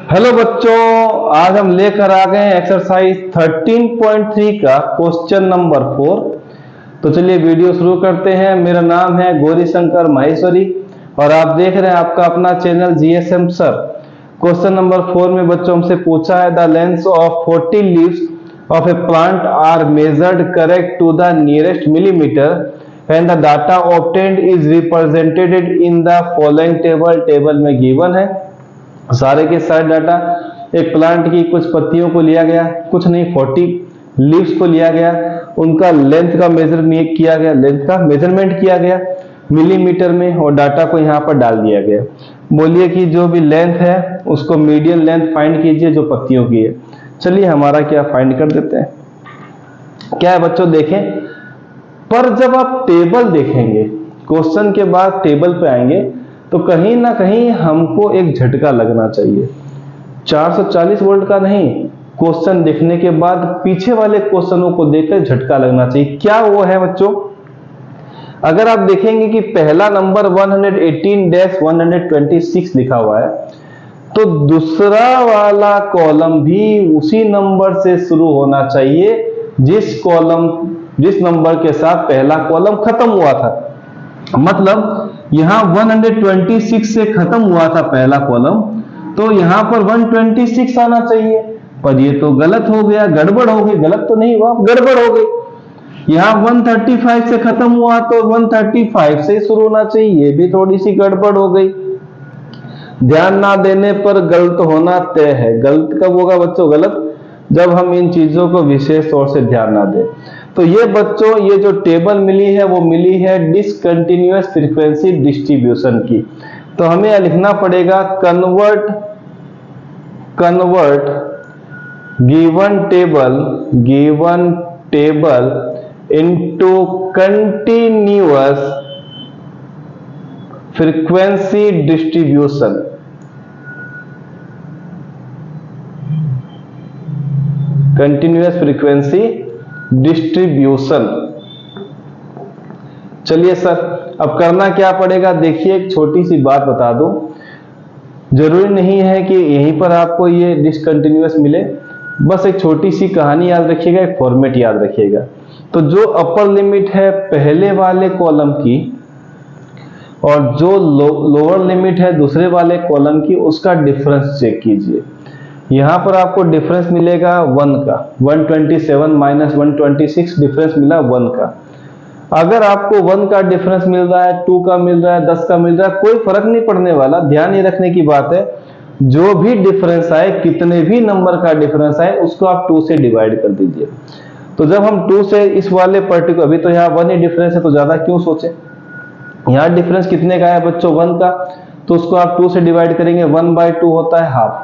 Hello बच्चों, आज हम लेकर आ गए हैं एक्सरसाइज 13.3 का क्वेश्चन नंबर 4। तो चलिए वीडियो शुरू करते हैं। मेरा नाम है गौरी शंकर माहेश्वरी और आप देख रहे हैं आपका अपना channel GSM sir. Question number 4 में बच्चों हमसे पूछा है the length of 40 leaves of a plant are measured correct to the nearest millimetre and the data obtained is represented in the following table. Table में गिवन है सारे के सारे डाटा। एक प्लांट की कुछ पत्तियों को लिया गया, कुछ नहीं 40 लीव्स को लिया गया, उनका लेंथ का मेजरमेंट किया गया, मिलीमीटर में, और डाटा को यहाँ पर डाल दिया गया। बोलिए कि जो भी लेंथ है उसको मीडियन लेंथ फाइंड कीजिए जो पत्तियों की है। चलिए हमारा क्या फाइंड कर देते हैं। क्या है बच्चों, देखें, पर जब आप टेबल देखेंगे, क्वेश्चन के बाद टेबल पे आएंगे तो कहीं ना कहीं हमको एक झटका लगना चाहिए। 440 वोल्ट का नहीं, क्वेश्चन देखने के बाद पीछे वाले क्वेश्चनों को देखकर झटका लगना चाहिए। क्या वो है बच्चों, अगर आप देखेंगे कि पहला नंबर 118-126 लिखा हुआ है तो दूसरा वाला कॉलम भी उसी नंबर से शुरू होना चाहिए जिस नंबर के साथ पहला कॉलम खत्म हुआ था। मतलब यहां 126 से खत्म हुआ था पहला कॉलम, तो यहां पर 126 आना चाहिए, पर ये तो गलत हो गया, गड़बड़ हो गई। गलत तो नहीं हुआ, गड़बड़ हो गई। यहां 135 से खत्म हुआ तो 135 से शुरू होना चाहिए, ये भी थोड़ी सी गड़बड़ हो गई। ध्यान ना देने पर गलत होना तय है। गलत कब होगा बच्चों? गलत जब हम इन चीजों को विशेष तौर से ध्यान ना दें। तो ये बच्चों, ये जो टेबल मिली है वो मिली है डिसकंटिन्यूअस फ्रीक्वेंसी डिस्ट्रीब्यूशन की। तो हमें यह लिखना पड़ेगा convert given table into continuous frequency distribution. Continuous frequency distribution. चलिए सर, अब करना क्या पड़ेगा? देखिए, एक छोटी सी बात बता दूं, जरूरी नहीं है कि यहीं पर आपको ये डिसकंटिन्यूअस मिले। बस एक छोटी सी कहानी याद रखिएगा, एक फॉर्मेट याद रखिएगा। तो जो अपर लिमिट है पहले वाले कॉलम की और जो लोअर लिमिट है दूसरे वाले कॉलम की, उसका डिफरेंस चेक कीजिए। यहां पर आपको डिफरेंस मिलेगा 1 का, 127 माइनस 126 डिफरेंस मिला 1 का। अगर आपको 1 का डिफरेंस मिल रहा है, 2 का मिल रहा है, 10 का मिल रहा है, कोई फर्क नहीं पड़ने वाला। ध्यान ये रखने की बात है, जो भी डिफरेंस आए, कितने भी नंबर का डिफरेंस आए, उसको आप 2 से डिवाइड कर दीजिए। तो जब हम 2 से इस वाले पर्टिकुलर, अभी तो यहाँ 1 ही डिफरेंस है तो ज्यादा क्यों सोचे। यहाँ डिफरेंस कितने का है बच्चों? 1 का, तो उसको आप 2 से डिवाइड करेंगे, 1/2 होता है हाफ।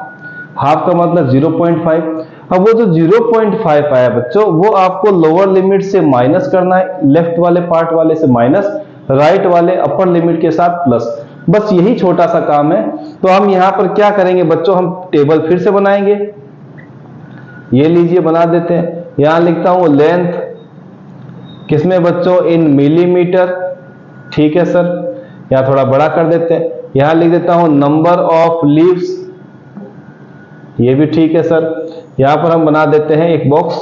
हाफ का मतलब 0.5। अब वो जो 0.5 आया बच्चों, वो आपको लोअर लिमिट से माइनस करना है, लेफ्ट वाले पार्ट वाले से माइनस, राइट वाले अपर लिमिट के साथ प्लस। बस यही छोटा सा काम है। तो हम यहां पर क्या करेंगे बच्चों, हम टेबल फिर से बनाएंगे। ये लीजिए, बना देते हैं। यहां लिखता हूं लेंथ किसमें बच्चों? इन मिलीमीटर। ठीक है सर, यहां थोड़ा बड़ा कर देते हैं। यहां लिख देता हूं नंबर ऑफ लीव्स, ये भी ठीक है सर। यहां पर हम बना देते हैं एक बॉक्स।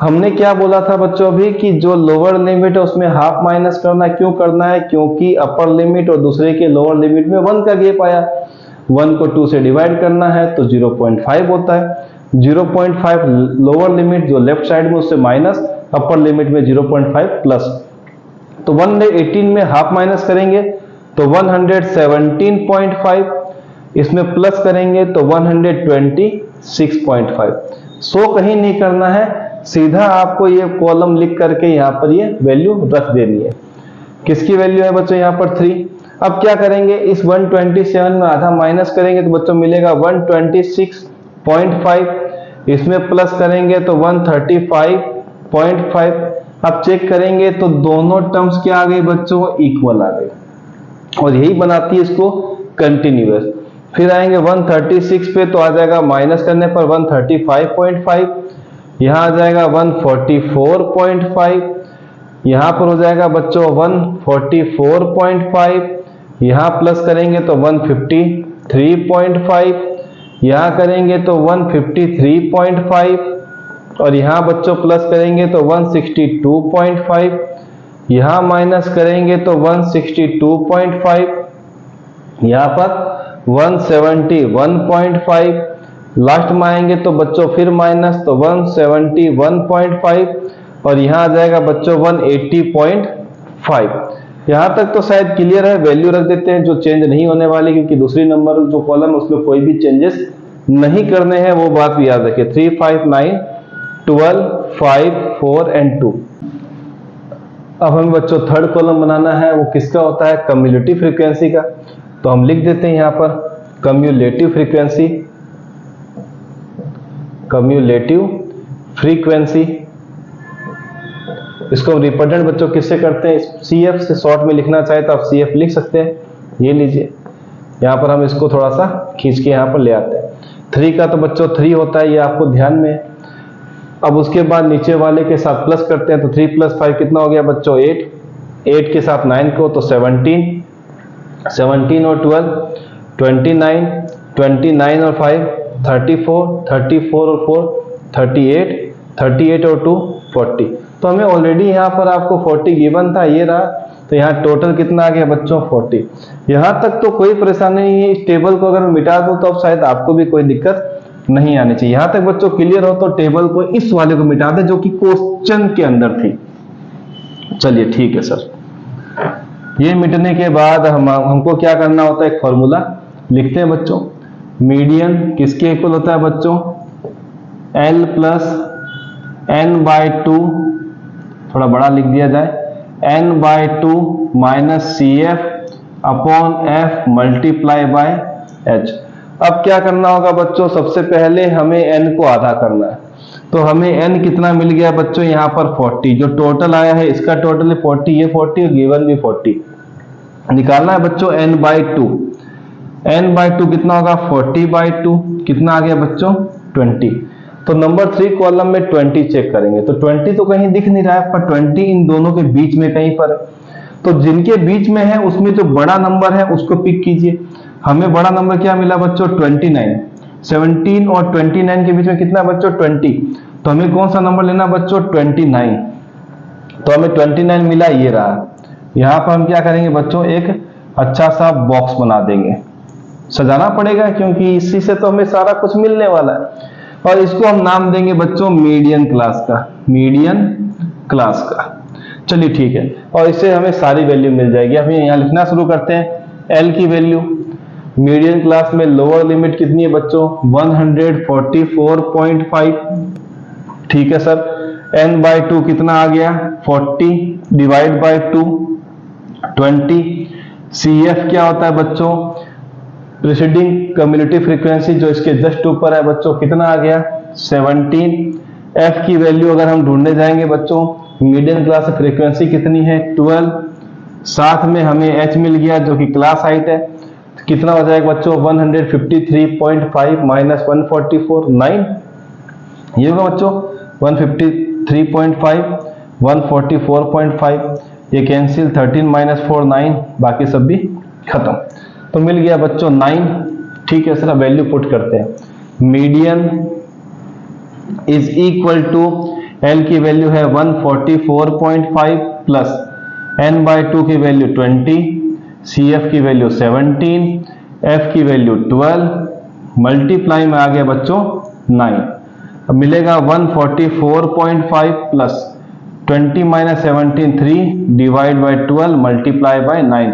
हमने क्या बोला था बच्चों अभी कि जो लोअर लिमिट है उसमें हाफ माइनस करना है। क्यों करना है? क्योंकि अपर लिमिट और दूसरे के लोअर लिमिट में 1 का गैप आया। 1 को 2 से डिवाइड करना है तो 0.5 होता है। 0.5 लोअर लिमिट जो लेफ्ट साइड में, उससे माइनस, अपर लिमिट में 0.5 प्लस। तो 118 में हाफ माइनस करेंगे तो 117.5, इसमें प्लस करेंगे तो 126.5। 100 कहीं नहीं करना है, सीधा आपको ये कॉलम लिख करके यहां पर ये वैल्यू रख देनी है। किसकी वैल्यू है बच्चों? यहां पर 3। अब क्या करेंगे, इस 127 में आधा माइनस करेंगे तो बच्चों मिलेगा 126.5। इसमें प्लस करेंगे तो 135.5। अब चेक करेंगे तो दोनों टर्म्स क्या आ गई बच्चों? इक्वल आ गई, और यही बनाती है इसको कंटिन्यूअस। फिर आएंगे 136 पे तो आ जाएगा माइनस करने पर 135.5, यहां आ जाएगा 144.5, यहां पर हो जाएगा बच्चों 144.5, यहां प्लस करेंगे तो 153.5, यहाँ करेंगे तो 153.5, और यहाँ बच्चों प्लस करेंगे तो 162.5, यहाँ माइनस करेंगे तो 162.5, यहाँ पर 171.5, लास्ट में आएंगे तो बच्चों फिर माइनस तो 171.5, और यहाँ आ जाएगा बच्चों 180.5। यहाँ तक तो शायद क्लियर है। वैल्यू रख देते हैं जो चेंज नहीं होने वाली, क्योंकि दूसरी नंबर जो कॉलम है उसमें कोई भी चेंजेस नहीं करने हैं, वो बात भी याद रखिए। 3, 5, 9, 12, 5, 4 एंड 2। अब हमें बच्चों थर्ड कॉलम बनाना है, वो किसका होता है? कम्युलेटिव फ्रीक्वेंसी का। तो हम लिख देते हैं यहाँ पर कम्युलेटिव फ्रीक्वेंसी, कम्युलेटिव फ्रीक्वेंसी। इसको हम रिप्रेजेंट बच्चों किससे करते हैं? CF से शॉर्ट में लिखना चाहे तो आप CF लिख सकते हैं। ये लीजिए, यहाँ पर हम इसको थोड़ा सा खींच के यहाँ पर ले आते हैं। 3 का तो बच्चों 3 होता है, ये आपको ध्यान में है। अब उसके बाद नीचे वाले के साथ प्लस करते हैं, तो 3 + 5 कितना हो गया बच्चों? 8। 8 के साथ 9 को तो 17, 17 और 12 29, 29 और 5 34, 34 और 4 38, 38 और 2 40। तो हमें ऑलरेडी यहाँ पर आपको 40 गिवन था, ये रहा। तो यहाँ टोटल कितना आ गया बच्चों? 40। यहाँ तक तो कोई परेशानी नहीं है। इस टेबल को अगर मैं मिटा दूं तो अब शायद आपको भी कोई दिक्कत नहीं आनी चाहिए। यहाँ तक बच्चों क्लियर हो तो टेबल को, इस वाले को मिटा दे जो कि क्वेश्चन के अंदर थी। चलिए ठीक है सर। ये मिटने के बाद हमको क्या करना होता है? एक फॉर्मूला लिखते हैं बच्चों। मीडियन किसके इक्वल होता है बच्चों? L + n/2, थोड़ा बड़ा लिख दिया जाए, n/2 - CF upon F multiply by H। अब क्या करना होगा बच्चों? सबसे पहले हमें n को आधा करना है। तो हमें n कितना मिल गया बच्चों? यहाँ पर 40। जो टोटल आया है इसका टोटल है 40, ये 40 और गिवन भी 40। निकालना है बच्चों n/2। n/2 कितना होगा? 40/2। कितना आ गया बच्चों? 20। तो नंबर 3 कॉलम में 20 चेक करेंगे, तो 20 तो कहीं दिख नहीं रहा है, पर 20 इन दोनों के बीच में कहीं पर है। तो जिनके बीच में है उसमें जो बड़ा नंबर है उसको पिक कीजिए। हमें बड़ा नंबर क्या मिला बच्चों? 29। 17 और 29 के बीच में कितना बच्चों? 20। तो हमें कौन सा नंबर लेना बच्चों? 29। तो हमें 29 मिला, ये रहा। यहाँ पर हम क्या करेंगे बच्चों? एक अच्छा सा बॉक्स बना देंगे। सजाना पड़ेगा क्योंकि इसी से तो हमें सारा कुछ मिलने वाला है। और इसको हम नाम देंगे बच्चों मीडियन क्लास का, मीडियन क्लास का। चलिए ठीक है, और इससे हमें सारी वैल्यू मिल जाएगी। अब यहाँ लिखना शुरू करते हैं। L की वैल्यू मीडियन क्लास में लोअर लिमिट कितनी है बच्चों? 144.5। ठीक है सर। n/2 कितना आ गया? 40 डिवाइड बाय 2 20। CF क्या होता है बच्चों? प्रीसीडिंग कम्युलेटिव फ्रीक्वेंसी, जो इसके जस्ट ऊपर है बच्चों, कितना आ गया? 17। F की वैल्यू अगर हम ढूंढने जाएंगे बच्चों, मीडियन क्लास फ्रीक्वेंसी कितनी है? 12। साथ में हमें H मिल गया जो कि क्लास हाइट है। तो कितना हो जाएगा बच्चों? 153.5 माइनस 144, 9। ये होगा बच्चों 153.5, 144.5, ये कैंसिल, 13 - 4 9, बाकी सब भी खत्म। तो मिल गया बच्चों 9। ठीक है सर, वैल्यू पुट करते हैं। Median is equal to, L की वैल्यू है 144.5 प्लस n/2 की वैल्यू 20, CF की वैल्यू 17, F की वैल्यू 12, मल्टीप्लाई में आ गया बच्चों 9। अब मिलेगा 144.5 plus 20 - 17 3 divide by 12 multiply by 9,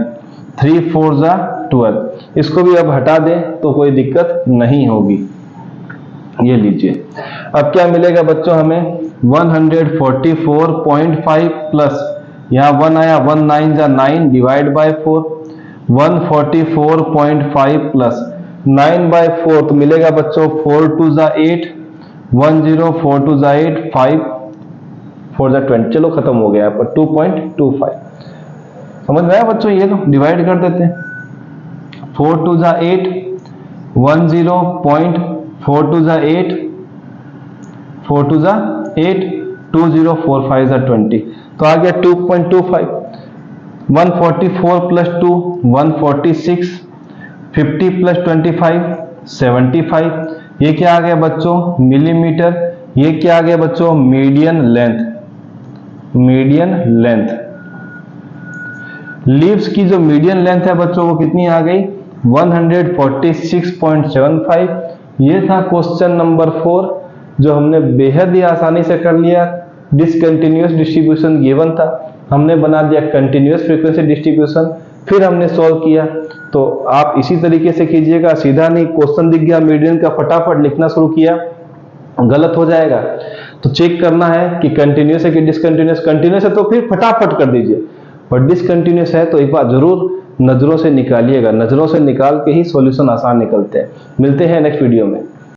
3 4 जा 12। इसको भी अब हटा दें तो कोई दिक्कत नहीं होगी। ये लीजिए, अब क्या मिलेगा बच्चों हमें? 144.5 प्लस, यहाँ 1 आया, 1 9 जा 9 डिवाइड बाय 4, 144.5 प्लस 9/4 तो मिलेगा बच्चों 4 2 जा 8, 1 0 4 2 जा 8, 5 4 जा 20। चलो खत्म हो गया पर 2.25। समझ में आया बच्चों? ये तो डिवाइड कर देते हैं। 4 2 जा 8, 1 0 पॉइंट 4 2 जा 8, 4 2 जा 8, 2 0 4 5 जा 20, तो आ गया 2.25। 144 प्लस 2 146, 50 प्लस 25 75। ये क्या आ गया बच्चों? मिलीमीटर। ये क्या आ गया बच्चों? Median length. Median length. Leaves की जो मीडियन लेंथ है बच्चों वो कितनी आ गई? 146.75। ये था क्वेश्चन नंबर 4 जो हमने बेहद ही आसानी से कर लिया। डिसकंटिन्यूअस डिस्ट्रीब्यूशन गिवन था, हमने बना दिया कंटिन्यूअस फ्रीक्वेंसी डिस्ट्रीब्यूशन, फिर हमने सॉल्व किया। तो आप इसी तरीके से कीजिएगा, सीधा नहीं क्वेश्चन दिख गया मीडियन का फटाफट लिखना शुरू किया, गलत हो जाएगा। तो चेक करना है कि कंटिन्यूअस है कि डिसकंटिन्यूअस। कंटिन्यूअस है तो फिर फटाफट कर दीजिए, और डिसकंटिन्यूअस है तो एक बार जरूर नजरों से निकालिएगा, नजरों से निकाल के ही सॉल्यूशन आसान निकलते हैं। मिलते हैं नेक्स्ट वीडियो में।